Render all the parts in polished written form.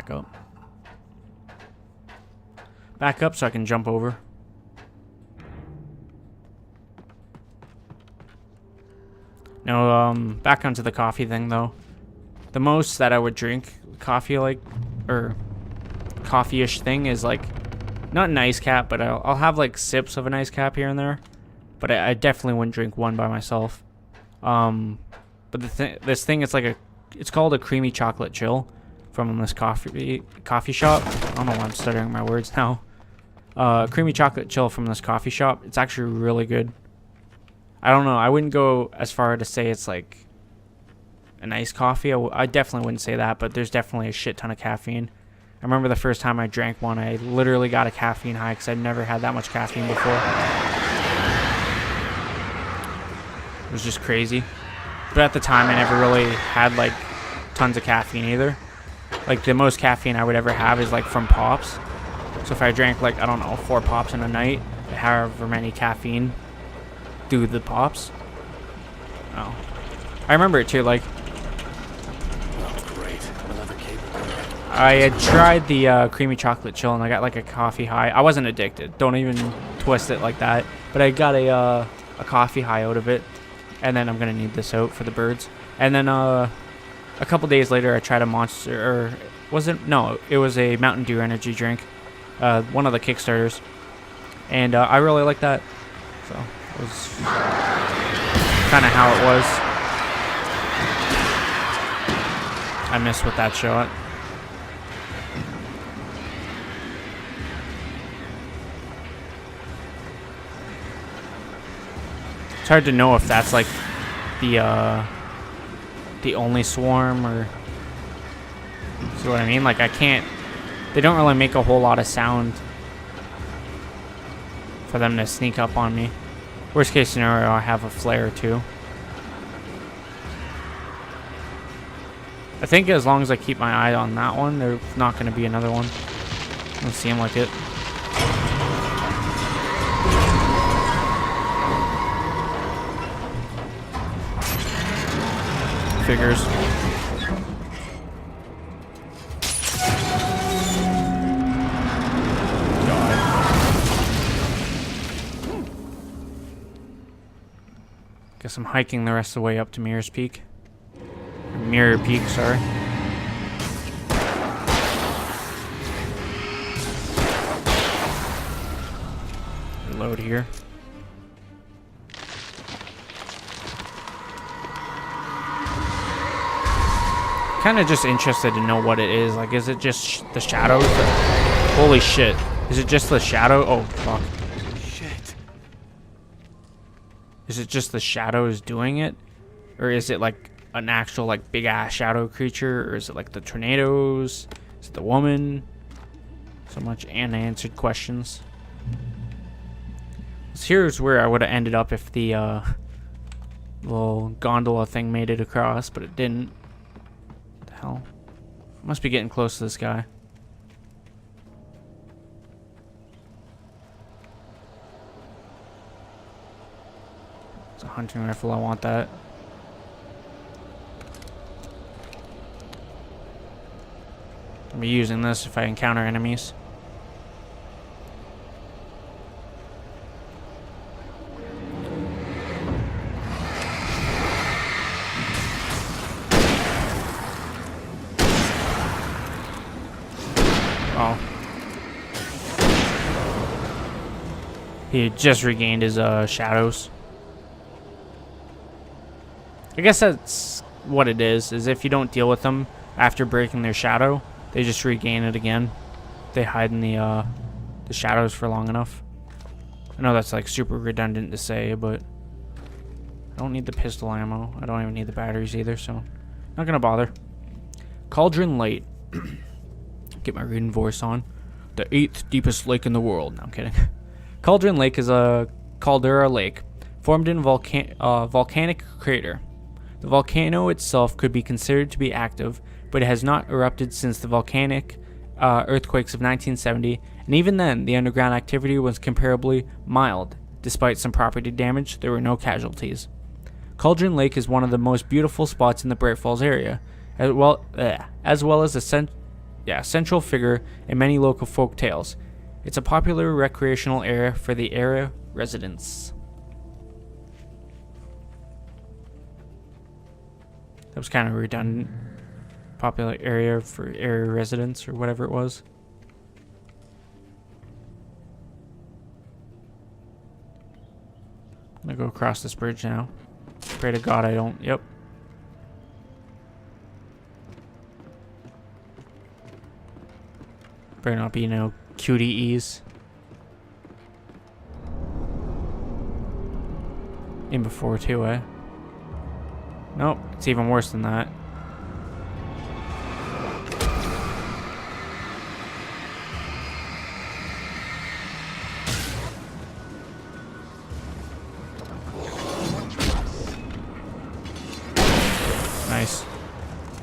back up. Back up so I can jump over. No, back onto the coffee thing though. The most that I would drink coffee or coffee-ish thing is like, not an ice cap, but I'll have like sips of an ice cap here and there. But I definitely wouldn't drink one by myself. But this thing is like it's called a creamy chocolate chill from this coffee shop. I don't know why I'm stuttering my words now. Creamy chocolate chill from this coffee shop. It's actually really good. I don't know. I wouldn't go as far to say it's like a nice coffee. I definitely wouldn't say that, but there's definitely a shit ton of caffeine. I remember the first time I drank one, I literally got a caffeine high because I'd never had that much caffeine before. It was just crazy. But at the time, I never really had like tons of caffeine either. Like the most caffeine I would ever have is like from Pops. So if I drank like, I don't know, 4 Pops in a night, however many caffeine through the Pops. Oh, I remember it too. Like, I had tried the creamy chocolate chill and I got like a coffee high. I wasn't addicted. Don't even twist it like that. But I got a coffee high out of it. And then I'm gonna need this out for the birds. And then a couple days later, I tried a Monster, or was it? No, it was a Mountain Dew energy drink, one of the Kickstarters, and I really liked that. So it was kind of how it was. I missed with that shot. It's hard to know if that's like the only swarm, or see what I mean? Like, I can't, they don't really make a whole lot of sound for them to sneak up on me. Worst case scenario, I have a flare too. I think as long as I keep my eye on that one, there's not going to be another one. Doesn't seem like it. Figures. Guess I'm hiking the rest of the way up to Mirror's Peak. Mirror Peak, sorry. Reload here. Kind of just interested to know what it is. Like, is it just the shadows? Holy shit. Is it just the shadow? Oh, fuck. Shit. Is it just the shadows doing it? Or is it like an actual like big ass shadow creature? Or is it like the tornadoes? Is it the woman? So much unanswered questions. So here's where I would have ended up if the little gondola thing made it across, but it didn't. What the hell? Must be getting close to this guy. It's a hunting rifle, I want that. I'll be using this if I encounter enemies. Oh. He just regained his shadows. I guess that's what it is if you don't deal with them after breaking their shadow, they just regain it again. They hide in the shadows for long enough. I know that's like super redundant to say, but I don't need the pistol ammo. I don't even need the batteries either, so not gonna bother. Cauldron Lake. Get my reading voice on. The 8th deepest lake in the world. No, I'm kidding. Cauldron Lake is a caldera lake formed in a volcanic crater. The volcano itself could be considered to be active, but it has not erupted since the volcanic earthquakes of 1970, and even then, the underground activity was comparably mild. Despite some property damage, there were no casualties. Cauldron Lake is one of the most beautiful spots in the Bright Falls area, as well as central figure in many local folk tales. It's a popular recreational area for the area residents. That was kind of redundant. Popular area for area residents or whatever it was. I'm gonna go across this bridge now. Pray to God I don't. Yep. Better not be no QTEs. In before too, eh? Nope, it's even worse than that. Nice.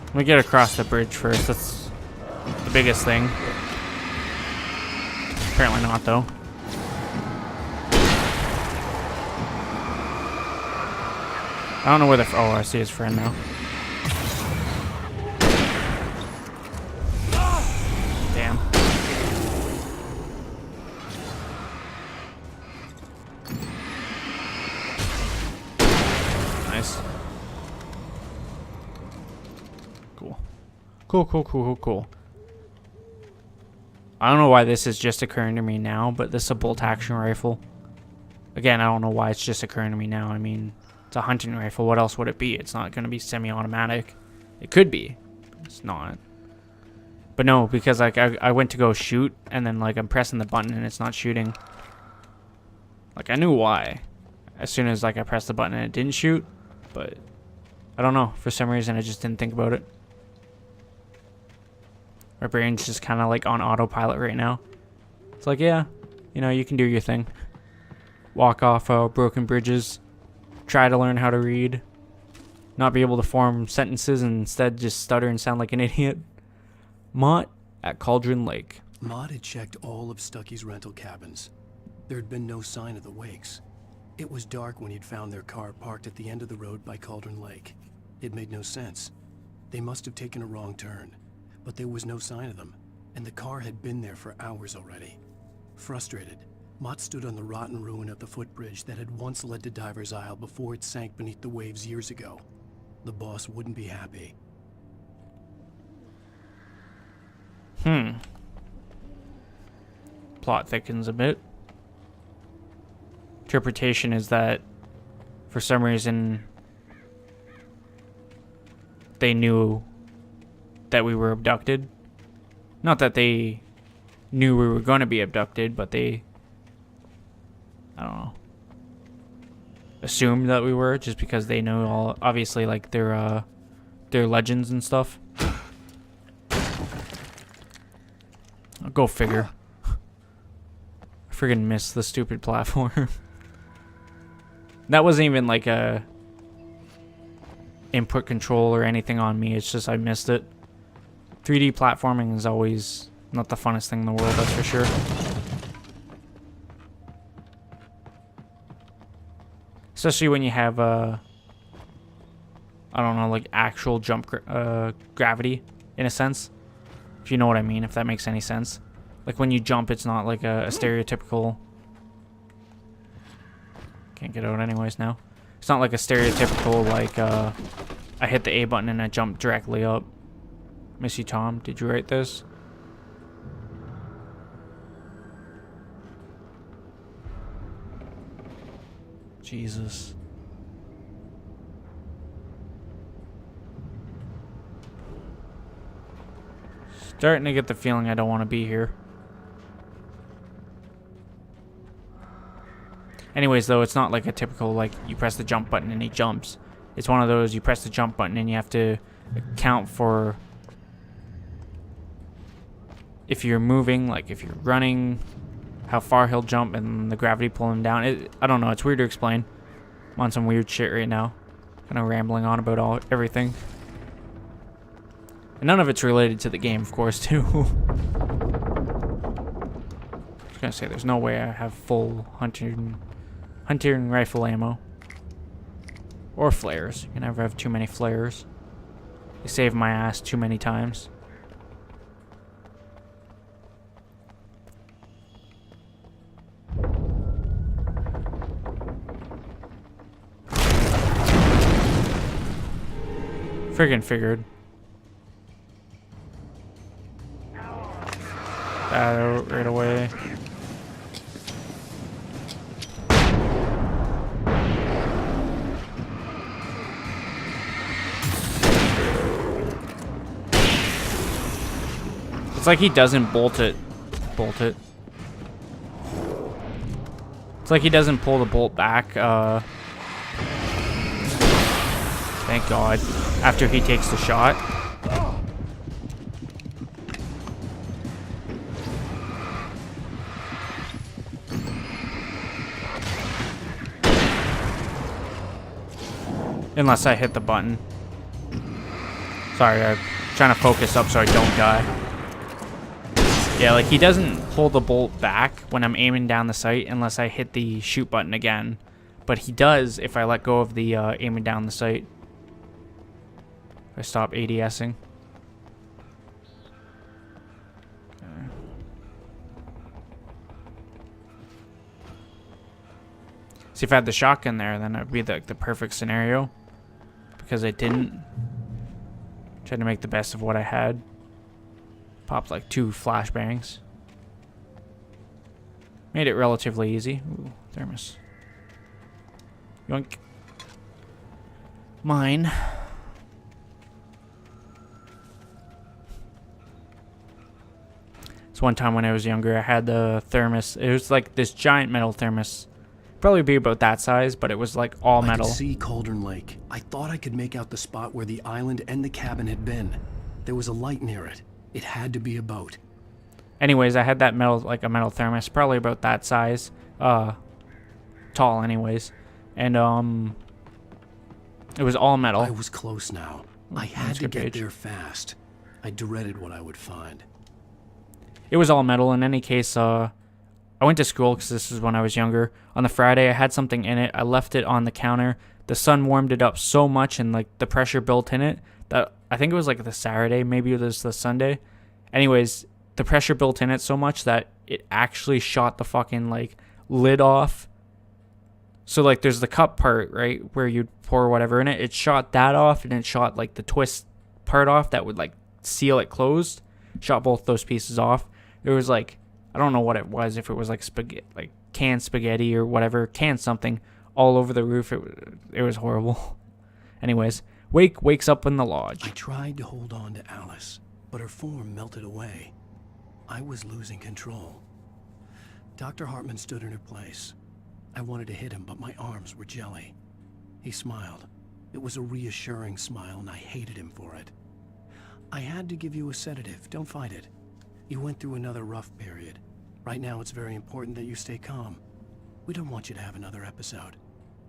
Let me get across the bridge first. That's the biggest thing. Apparently not, though. I don't know where the... Oh, I see his friend now. Damn. Nice. Cool. Cool. I don't know why this is just occurring to me now, but this is a bolt action rifle. Again, I don't know why it's just occurring to me now. I mean, it's a hunting rifle. What else would it be? It's not going to be semi-automatic. It could be. It's not. But no, because like I went to go shoot, and then like I'm pressing the button and it's not shooting. Like I knew why. As soon as like I pressed the button and it didn't shoot, but I don't know. For some reason, I just didn't think about it. My brain's just kind of like on autopilot right now. It's like, yeah, you know, you can do your thing. Walk off broken bridges. Try to learn how to read. Not be able to form sentences and instead just stutter and sound like an idiot. Mott at Cauldron Lake. Mott had checked all of Stucky's rental cabins. There had been no sign of the Wakes. It was dark when he'd found their car parked at the end of the road by Cauldron Lake. It made no sense. They must have taken a wrong turn. But there was no sign of them, and the car had been there for hours already. Frustrated, Mott stood on the rotten ruin of the footbridge that had once led to Diver's Isle before it sank beneath the waves years ago. The boss wouldn't be happy. Plot thickens a bit. Interpretation is that for some reason they knew that we were abducted. Not that they knew we were going to be abducted, but they, I don't know, assumed that we were just because they know all, obviously, like their legends and stuff. Go figure. I friggin' missed the stupid platform. That wasn't even like a input control or anything on me. It's just I missed it. 3D platforming is always not the funnest thing in the world, that's for sure. Especially when you have, I don't know, like actual jump gravity, in a sense. If you know what I mean, if that makes any sense. Like when you jump, it's not like a stereotypical... Can't get out anyways now. It's not like a stereotypical, like, I hit the A button and I jump directly up. Missy Tom, did you write this? Jesus. Starting to get the feeling I don't want to be here. Anyways, though, it's not like a typical, like, you press the jump button and he jumps. It's one of those, you press the jump button and you have to account for... if you're moving, like if you're running, how far he'll jump and the gravity pulling him down. I don't know, it's weird to explain. I'm on some weird shit right now. Kind of rambling on about everything. And none of it's related to the game, of course, too. I was gonna say, there's no way I have full hunting rifle ammo. Or flares. You can never have too many flares. They save my ass too many times. Friggin' figured. That out right away. It's like he doesn't bolt it. Bolt it. It's like he doesn't pull the bolt back. Thank God. After he takes the shot. Unless I hit the button. Sorry, I'm trying to focus up so I don't die. Yeah, like he doesn't pull the bolt back when I'm aiming down the sight unless I hit the shoot button again. But he does if I let go of the aiming down the sight. If I stop ADSing. Okay. See, if I had the shotgun there, then it would be the perfect scenario. Because I didn't. Tried to make the best of what I had. Popped like 2 flashbangs. Made it relatively easy. Ooh, thermos. Yoink. Mine. It's one time when I was younger, I had the thermos. It was like this giant metal thermos. Probably be about that size, but it was like all metal. I could see Cauldron Lake. I thought I could make out the spot where the island and the cabin had been. There was a light near it. It had to be a boat. Anyways, I had that metal, like a metal thermos, probably about that size. Tall anyways. And it was all metal. I was close now. I had to get there fast. I dreaded what I would find. It was all metal. In any case, I went to school because this is when I was younger. On the Friday, I had something in it. I left it on the counter. The sun warmed it up so much and like the pressure built in it that I think it was like the Saturday, maybe it was the Sunday. Anyways, the pressure built in it so much that it actually shot the fucking like lid off. So like there's the cup part, right, where you'd pour whatever in it. It shot that off and it shot like the twist part off that would like seal it closed. Shot both those pieces off. It was like, I don't know what it was, if it was like spaghetti, like canned spaghetti or whatever, canned something all over the roof. It was horrible. Anyways, Wake wakes up in the lodge. I tried to hold on to Alice, but her form melted away. I was losing control. Dr. Hartman stood in her place. I wanted to hit him, but my arms were jelly. He smiled. It was a reassuring smile, and I hated him for it. I had to give you a sedative. Don't fight it. You went through another rough period. Right now, it's very important that you stay calm. We don't want you to have another episode.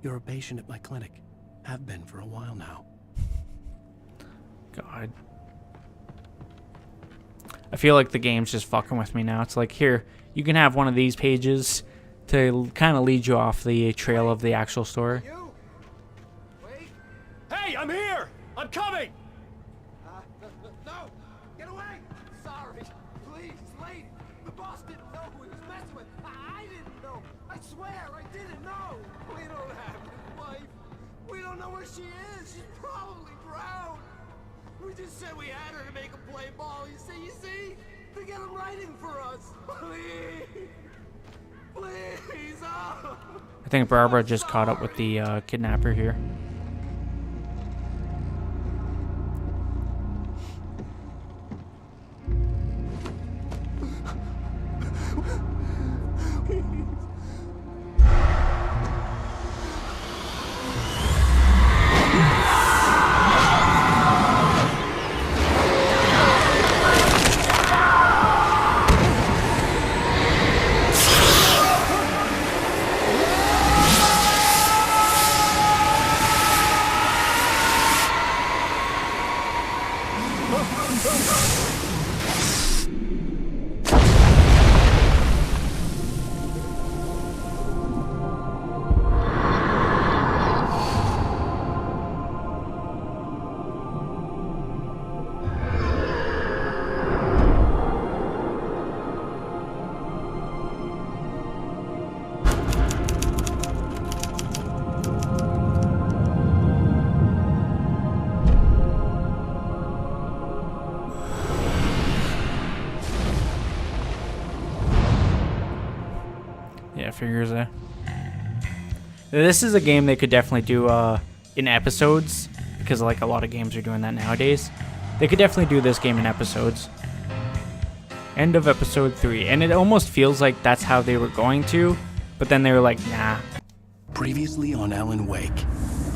You're a patient at my clinic. Have been for a while now. God. I feel like the game's just fucking with me now. It's like, here, you can have one of these pages to kind of lead you off the trail of the actual story. You? Wait. Hey, I'm here! I'm coming! No! Get away! Sorry. Please, lady. The boss didn't know who he was messing with. I didn't know. I swear, I didn't know. We don't have his wife. We don't know where she is. She's probably drowned. We just said we had her to make him play ball. You see? To get him writing for us. Please. Please. Oh. I think Barbara just caught up with the kidnapper here. Yeah, figures there. This is a game they could definitely do in episodes, because like a lot of games are doing that nowadays. They could definitely do this game in episodes. End of episode 3. And it almost feels like that's how they were going to, but then they were like, nah. Previously on Alan Wake,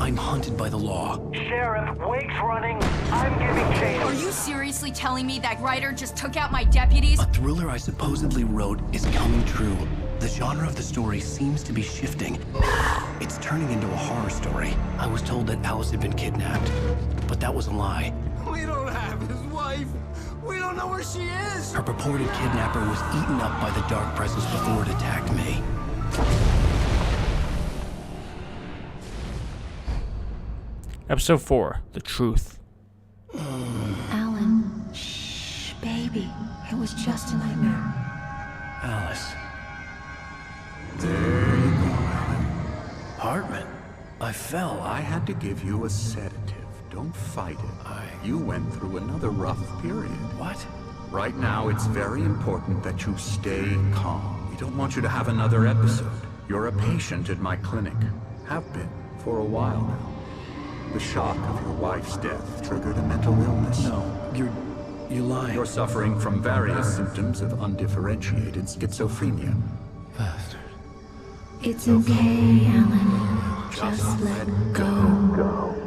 I'm hunted by the law. Sheriff, Wake's running. I'm giving chase. Are you seriously telling me that Ryder just took out my deputies? A thriller I supposedly wrote is coming true. The genre of the story seems to be shifting. It's turning into a horror story. I was told that Alice had been kidnapped, but that was a lie. We don't have his wife. We don't know where she is. Her purported kidnapper was eaten up by the dark presence before it attacked me. Episode 4, The Truth. Alan, shh, baby. It was just a nightmare. Alice. There you go, Alan. Hartman, I fell. I had to give you a sedative. Don't fight it. You went through another rough period. What? Right now, it's very important that you stay calm. We don't want you to have another episode. You're a patient at my clinic. Have been for a while now. The shock of your wife's death triggered a mental illness. No, you're lying. You're suffering from various symptoms of undifferentiated schizophrenia. Bastard. It's okay, Alan. Just let go.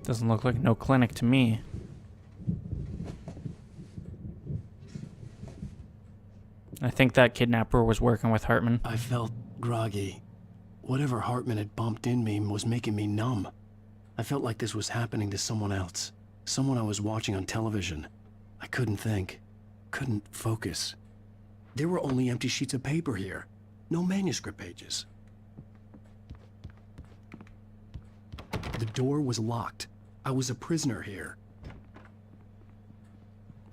Doesn't look like no clinic to me. I think that kidnapper was working with Hartman. I felt groggy. Whatever Hartman had bumped in me was making me numb. I felt like this was happening to someone else. Someone I was watching on television. I couldn't think. Couldn't focus. There were only empty sheets of paper here. No manuscript pages. The door was locked. I was a prisoner here.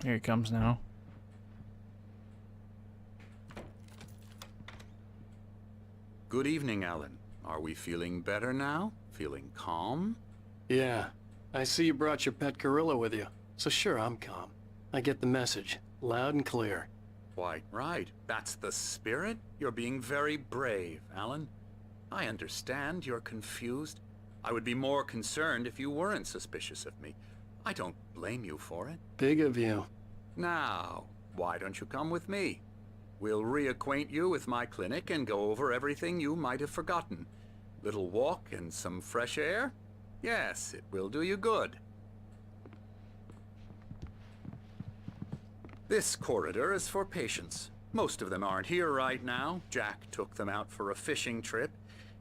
Here he comes now. Good evening, Alan. Are we feeling better now? Feeling calm? Yeah. I see you brought your pet gorilla with you. So sure, I'm calm. I get the message. Loud and clear. Quite right. That's the spirit. You're being very brave, Alan. I understand you're confused. I would be more concerned if you weren't suspicious of me. I don't blame you for it. Big of you. Now, why don't you come with me? We'll reacquaint you with my clinic and go over everything you might have forgotten. Little walk and some fresh air? Yes, it will do you good. This corridor is for patients. Most of them aren't here right now. Jack took them out for a fishing trip,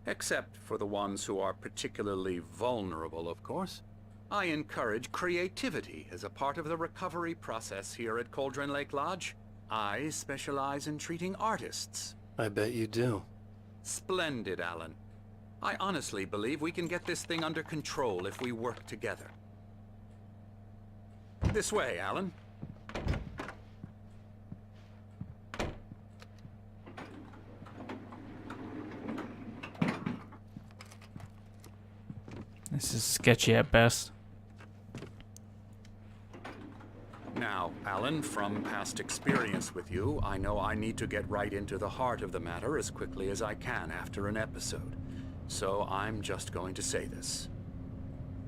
except for the ones who are particularly vulnerable, of course. I encourage creativity as a part of the recovery process here at Cauldron Lake Lodge. I specialize in treating artists. I bet you do. Splendid, Alan. I honestly believe we can get this thing under control if we work together. This way, Alan. This is sketchy at best. Now, Alan, from past experience with you, I know I need to get right into the heart of the matter as quickly as I can after an episode. So I'm just going to say this.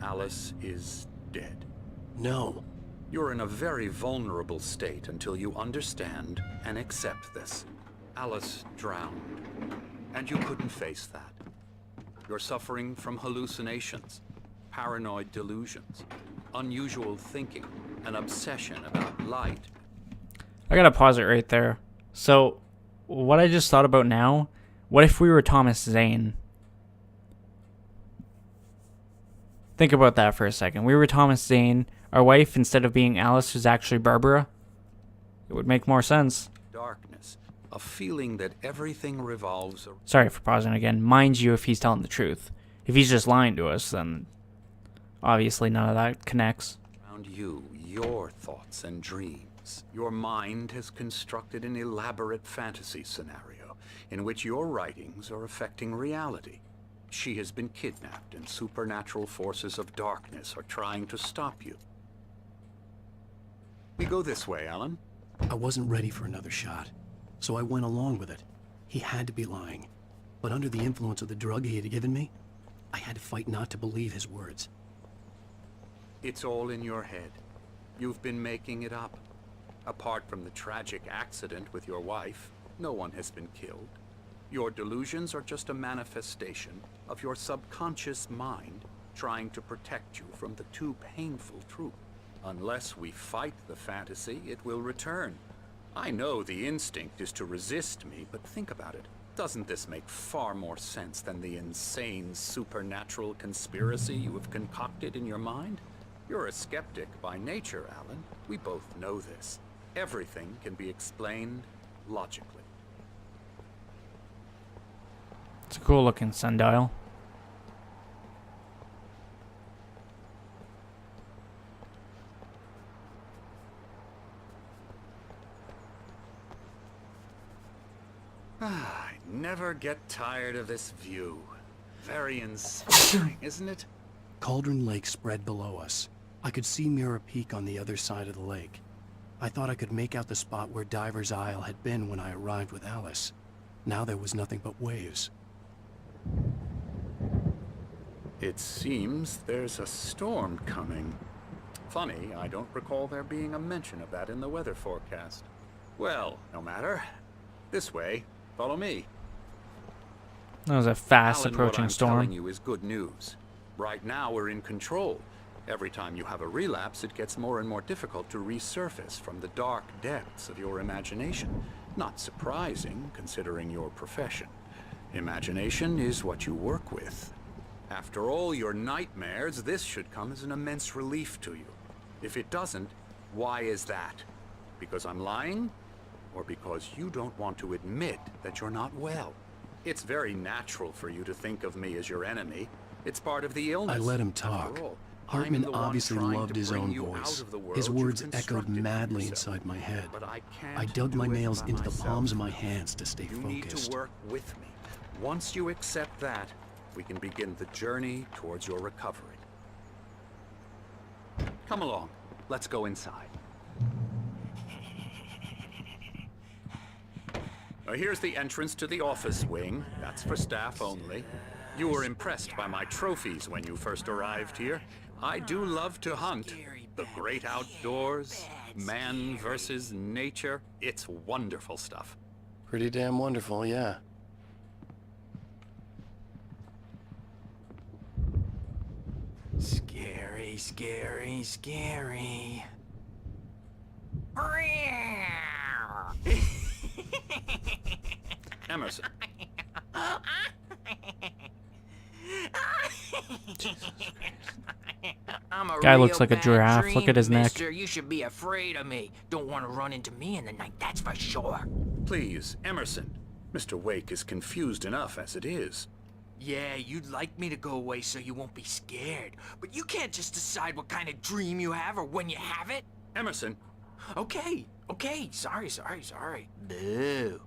Alice is dead. No. You're in a very vulnerable state until you understand and accept this. Alice drowned, and you couldn't face that. You're suffering from hallucinations, paranoid delusions, unusual thinking, an obsession about light. I gotta pause it right there. So, what I just thought about now, what if we were Thomas Zane? Think about that for a second. We were Thomas Zane. Our wife, instead of being Alice, was actually Barbara. It would make more sense. Darkness, a feeling that everything revolves around. Sorry for pausing again. Mind you, if he's telling the truth. If he's just lying to us, then obviously none of that connects. You, your thoughts and dreams. Your mind has constructed an elaborate fantasy scenario in which your writings are affecting reality. She has been kidnapped, and supernatural forces of darkness are trying to stop you. We go this way, Alan. I wasn't ready for another shot, so I went along with it. He had to be lying. But under the influence of the drug he had given me, I had to fight not to believe his words. It's all in your head. You've been making it up. Apart from the tragic accident with your wife, no one has been killed. Your delusions are just a manifestation of your subconscious mind trying to protect you from the too painful truth. Unless we fight the fantasy, it will return. I know the instinct is to resist me, but think about it. Doesn't this make far more sense than the insane supernatural conspiracy you have concocted in your mind? You're a skeptic by nature, Alan. We both know this. Everything can be explained logically. It's a cool looking sundial. I never get tired of this view. Very inspiring, isn't it? Cauldron Lake spread below us. I could see Mirror Peak on the other side of the lake. I thought I could make out the spot where Diver's Isle had been when I arrived with Alice. Now there was nothing but waves. It seems there's a storm coming. Funny, I don't recall there being a mention of that in the weather forecast. Well, no matter. This way. Follow me. That was a fast Alan, approaching what I'm storm. telling you is good news. Right now we're in control. Every time you have a relapse, it gets more and more difficult to resurface from the dark depths of your imagination. Not surprising, considering your profession. Imagination is what you work with. After all your nightmares, this should come as an immense relief to you. If it doesn't, why is that? Because I'm lying? Or because you don't want to admit that you're not well? It's very natural for you to think of me as your enemy. It's part of the illness. I let him talk. After all, Hartman I'm the one obviously trying loved to his bring own you out voice. of the world His you've words echoed constructed for madly yourself. inside my head. But I can't I dug my do it nails by into the myself. palms of my hands to stay You need to focused. work with me. Once you accept that, we can begin the journey towards your recovery. Come along. Let's go inside. Here's the entrance to the office wing. That's for staff only. You were impressed by my trophies when you first arrived here. I do love to hunt. The great outdoors, man versus nature. It's wonderful stuff. Pretty damn wonderful, yeah. Scary, scary, scary. Emerson. I'm a Guy real looks like a bad giraffe. dream, Look at his neck. mister. You should be afraid of me. Don't want to run into me in the night, that's for sure. Please, Emerson. Mr. Wake is confused enough as it is. Yeah, you'd like me to go away so you won't be scared. But you can't just decide what kind of dream you have or when you have it. Emerson, Okay, sorry. Boo.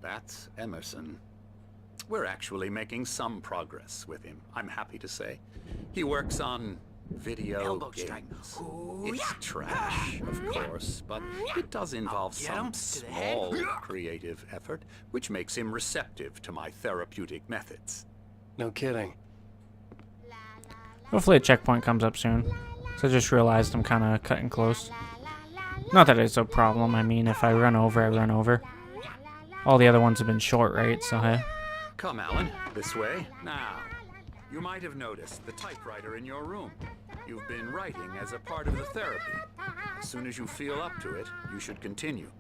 that's Emerson. We're actually making some progress with him, I'm happy to say. He works on video Elbow strike. games. Ooh, It's yeah. trash, of course, but it does involve Get him some to the head. small creative effort, which makes him receptive to my therapeutic methods. No kidding. Hopefully a checkpoint comes up soon. So I just realized I'm kind of cutting close. Not that it's a problem. I mean, if I run over, I run over. All the other ones have been short, right? So, hey. Come, Alan, this way. Now, you might have noticed the typewriter in your room. You've been writing as a part of the therapy. As soon as you feel up to it, you should continue.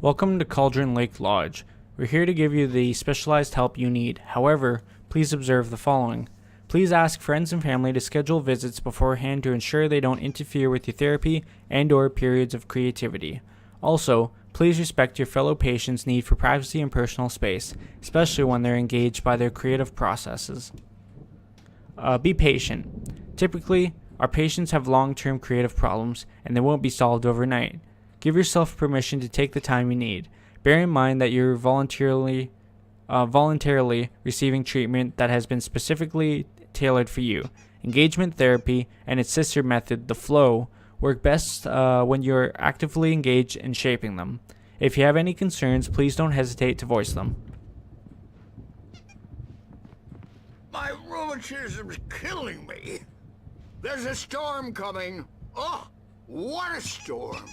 Welcome to Cauldron Lake Lodge. We're here to give you the specialized help you need. However, please observe the following. Please ask friends and family to schedule visits beforehand to ensure they don't interfere with your therapy and/or periods of creativity. Also, please respect your fellow patients' need for privacy and personal space, especially when they're engaged by their creative processes. Be patient. Typically, our patients have long-term creative problems, and they won't be solved overnight. Give yourself permission to take the time you need. Bear in mind that you're voluntarily voluntarily receiving treatment that has been specifically tailored for you. Engagement therapy and its sister method, the flow, work best when you're actively engaged in shaping them. If you have any concerns, please don't hesitate to voice them. My rheumatism's killing me. There's a storm coming. Oh, what a storm.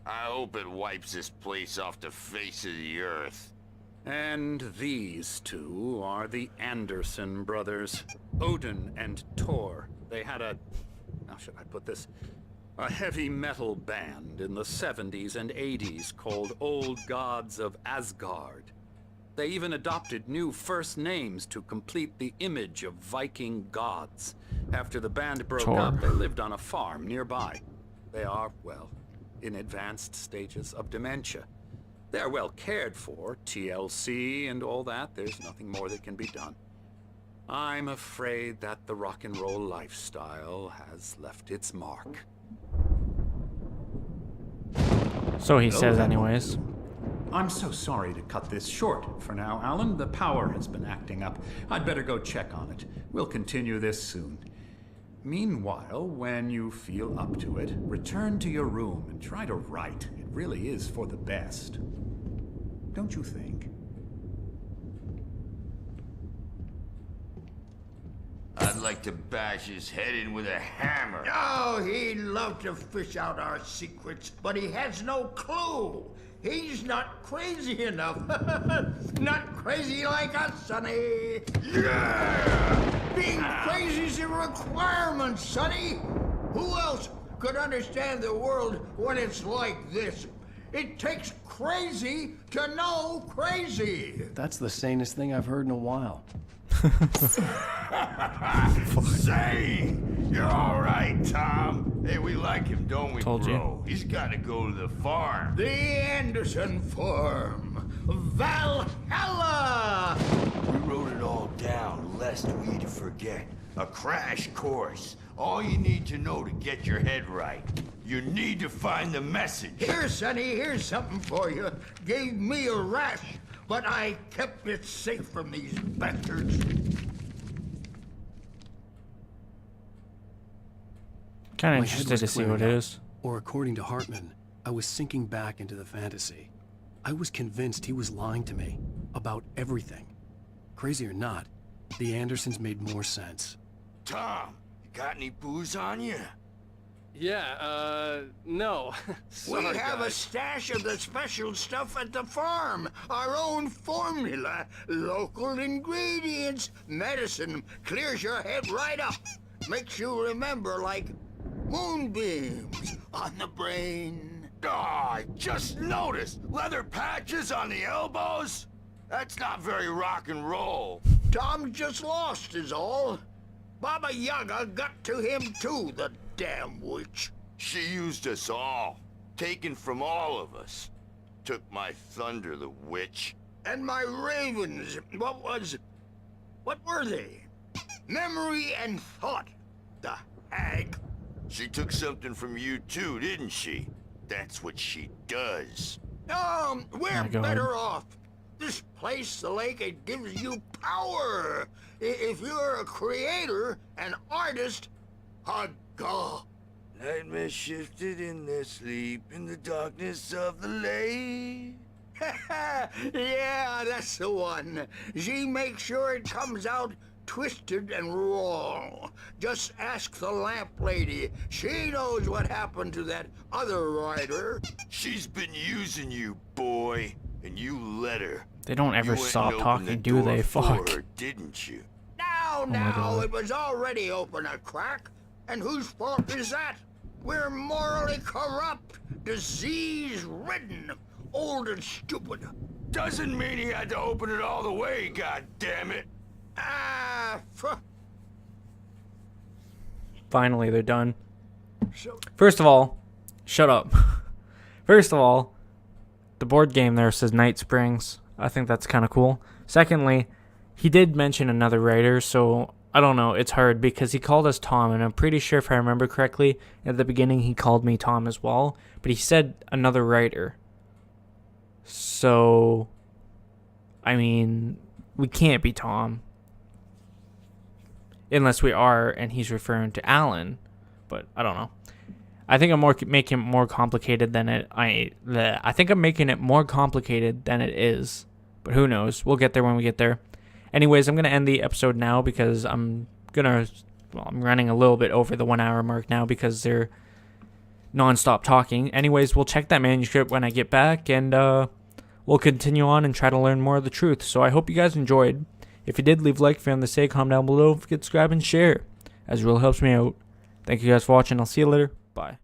I hope it wipes this place off the face of the earth. And these two are the Anderson brothers, Odin and Thor. They had how should I put this? A heavy metal band in the 70s and 80s called Old Gods of Asgard. They even adopted new first names to complete the image of Viking gods. After the band broke Thor. up, they lived on a farm nearby. They are, well, in advanced stages of dementia. They're well cared for, TLC and all that. There's nothing more that can be done. I'm afraid that the rock and roll lifestyle has left its mark. So he says anyways. I'm so sorry to cut this short for now, Alan. The power has been acting up. I'd better go check on it. We'll continue this soon. Meanwhile, when you feel up to it, return to your room and try to write. It really is for the best. Don't you think? I'd like to bash his head in with a hammer. Oh, he'd love to fish out our secrets, but he has no clue. He's not crazy enough. Not crazy like us, Sonny. Yeah! Being crazy's a requirement, Sonny. Who else could understand the world when it's like this? It takes crazy to know crazy. That's the sanest thing I've heard in a while. Say, you're all right, Tom. Hey, we like him, don't we, Told you. bro? He's got to go to the farm. The Anderson Farm. Valhalla! We wrote it all down, lest we'd forget. A crash course. All you need to know to get your head right. You need to find the message. Here, Sonny, here's something for you. Gave me a rash, but I kept it safe from these bastards. Kind of My head interested was to see what it clearing up. is. Or according to Hartman, I was sinking back into the fantasy. I was convinced he was lying to me about everything. Crazy or not, the Andersons made more sense. Tom, you got any booze on you? Yeah, no. We Sorry, have a guys. stash of the special stuff at the farm. Our own formula. Local ingredients. Medicine clears your head right up. Makes you remember like moonbeams on the brain. Oh, I just noticed. Leather patches on the elbows? That's not very rock and roll. Tom just lost is all. Baba Yaga got to him too, the damn witch. She used us all. Taken from all of us. Took my thunder, the witch. And my ravens, what were they? Memory and thought, the hag. She took something from you too, didn't she? That's what she does. We're my God. better off. This place, the lake, it gives you power. If you're a creator, an artist, a god. Nightmare shifted in their sleep in the darkness of the lake. Yeah, that's the one. She makes sure it comes out twisted and wrong. Just ask the lamp lady. She knows what happened to that other writer. She's been using you, boy, and you let her. They don't ever You went stop and opened the talking, do door they? for Fuck. her, didn't you? Now, God. it was already open a crack. And whose fault is that? We're morally corrupt, disease-ridden, old and stupid. Doesn't mean he had to open it all the way, God damn it. Finally, they're done. So, First of all, shut up. First of all, the board game there says Night Springs. I think that's kind of cool. Secondly, he did mention another writer, so I don't know. It's hard because he called us Tom, and I'm pretty sure if I remember correctly, at the beginning he called me Tom as well, but he said another writer. So I mean, we can't be Tom. Unless we are, and he's referring to Alan. But I don't know. I think I'm making it more complicated than I think I'm making it more complicated than it is. But who knows? We'll get there when we get there. Anyways, I'm going to end the episode now because I'm running a little bit over the 1 hour mark now because they're non-stop talking. Anyways, we'll check that manuscript when I get back, and we'll continue on and try to learn more of the truth. So I hope you guys enjoyed. If you did, leave a like if you're on the say, comment down below, don't forget to subscribe and share, as it really helps me out. Thank you guys for watching. I'll see you later. Bye.